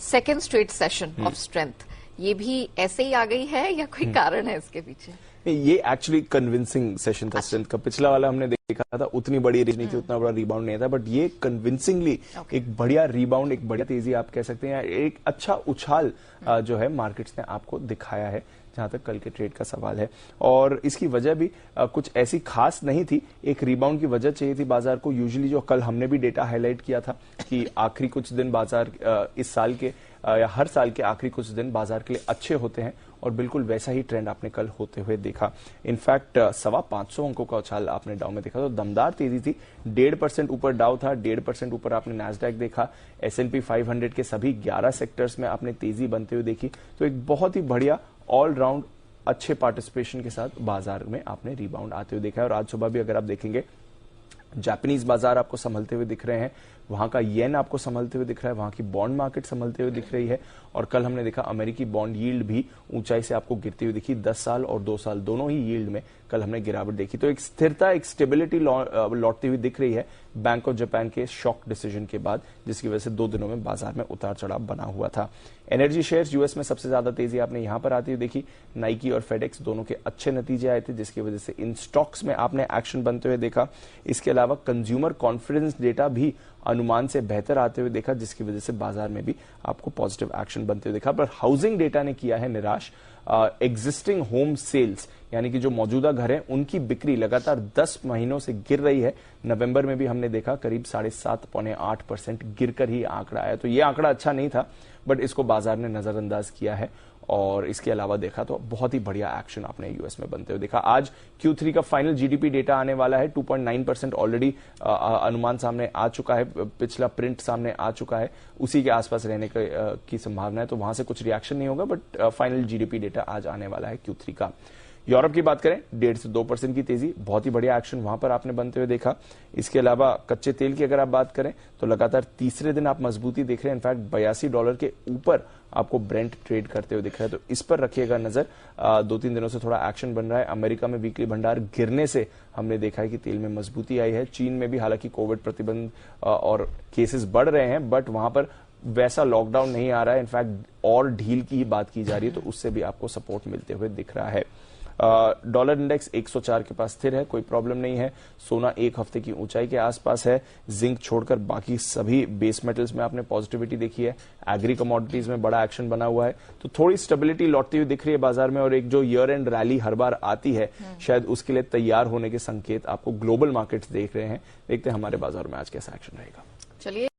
Second straight session of strength, ये भी ऐसे ही आ गई है या कोई कारण है इसके पीछे? ये एक्चुअली कन्विंसिंग सेशन था स्ट्रेंथ का। पिछला वाला हमने देखा था, उतनी बड़ी रेंज नहीं थी, उतना बड़ा रिबाउंड नहीं था, बट ये कन्विंसिंगली एक बढ़िया रिबाउंड, एक बढ़िया तेजी आप कह सकते हैं, एक अच्छा उछाल जो है मार्केट्स ने आपको दिखाया है, जहां तक कल के ट्रेड का सवाल है। और इसकी वजह भी कुछ ऐसी खास नहीं थी, एक रिबाउंड की वजह चाहिए थी बाजार को। यूजुअली जो कल हमने भी डेटा हाईलाइट किया था कि आखिरी कुछ दिन बाजार इस साल के या हर साल के आखिरी कुछ दिन बाजार के लिए अच्छे होते हैं, और बिल्कुल वैसा ही ट्रेंड आपने कल होते हुए देखा। इनफैक्ट 525 अंकों का उछाल आपने डाउ में देखा, तो दमदार तेजी थी। 1.5% ऊपर डाउ था, 1.5% ऊपर आपने नैस्डैक देखा। S&P 500 के सभी 11 सेक्टर्स में आपने तेजी बनते हुए देखी। तो एक बहुत ही बढ़िया ऑलराउंड अच्छे पार्टिसिपेशन के साथ बाजार में आपने रिबाउंड आते हुए देखा है। और आज सुबह भी अगर आप देखेंगे, जापानीज बाजार आपको संभलते हुए दिख रहे हैं, वहां का येन आपको संभलते हुए दिख रहा है, वहां की बॉन्ड मार्केट संभलते हुए दिख रही है। और कल हमने देखा अमेरिकी बॉन्ड यील्ड भी ऊंचाई से आपको गिरती हुई दिखी। 10 साल और 2 साल दोनों ही यील्ड में कल हमने गिरावट देखी। तो एक स्थिरता, एक स्टेबिलिटी लौटती हुई दिख रही है बैंक ऑफ जापान के शॉक डिसीजन के बाद, जिसकी वजह से 2 दिनों में बाजार में उतार चढ़ाव बना हुआ था। एनर्जी शेयर्स यूएस में सबसे ज्यादा तेजी आपने यहां पर आती हुई देखी। नाइकी और फेडेक्स दोनों के अच्छे नतीजे आए थे, जिसकी वजह से इन स्टॉक्स में आपने एक्शन बनते हुए देखा। इसके अलावा कंज्यूमर कॉन्फिडेंस डेटा भी अनुमान से बेहतर आते हुए देखा, जिसकी वजह से बाजार में भी आपको पॉजिटिव एक्शन बनते हुए देखा। पर हाउसिंग डेटा ने किया है निराश। एग्जिस्टिंग होम सेल्स, यानी कि जो मौजूदा घर हैं, उनकी बिक्री लगातार 10 महीनों से गिर रही है। नवंबर में भी हमने देखा करीब 7.5-8% गिरकर ही आंकड़ा आया। तो ये आंकड़ा अच्छा नहीं था, बट इसको बाजार ने नजरअंदाज किया है। और इसके अलावा देखा तो बहुत ही बढ़िया एक्शन आपने यूएस में बनते हुए देखा। आज Q3 का फाइनल जीडीपी डेटा आने वाला है। 2.9% ऑलरेडी अनुमान सामने आ चुका है, पिछला प्रिंट सामने आ चुका है, उसी के आसपास रहने की संभावना है। तो वहां से कुछ रिएक्शन नहीं होगा, बट फाइनल जीडीपी डेटा आज आने वाला है Q3 का। यूरोप की बात करें, 1.5 से 2% की तेजी, बहुत ही बढ़िया एक्शन वहां पर आपने बनते हुए देखा। इसके अलावा कच्चे तेल की अगर आप बात करें तो लगातार तीसरे दिन आप मजबूती देख रहे हैं। इनफैक्ट $82 के ऊपर आपको ब्रेंट ट्रेड करते हुए दिख रहा है, तो इस पर रखिएगा नजर। 2-3 दिनों से थोड़ा एक्शन बन रहा है। अमेरिका में वीकली भंडार गिरने से हमने देखा है कि तेल में मजबूती आई है। चीन में भी हालांकि कोविड प्रतिबंध और केसेस बढ़ रहे हैं, बट वहां पर वैसा लॉकडाउन नहीं आ रहा है। इनफैक्ट और ढील की ही बात की जा रही है, तो उससे भी आपको सपोर्ट मिलते हुए दिख रहा है। डॉलर इंडेक्स 104 के पास स्थिर है, कोई प्रॉब्लम नहीं है। सोना एक हफ्ते की ऊंचाई के आसपास है। जिंक छोड़कर बाकी सभी बेस मेटल्स में आपने पॉजिटिविटी देखी है। एग्री कमोडिटीज में बड़ा एक्शन बना हुआ है, तो थोड़ी स्टेबिलिटी लौटती हुई दिख रही है बाजार में। और एक जो ईयर एंड रैली हर बार आती है, शायद उसके लिए तैयार होने के संकेत आपको ग्लोबल मार्केट्स देख रहे हैं। देखते हैं हमारे बाजार में आज कैसा एक्शन रहेगा। चलिए।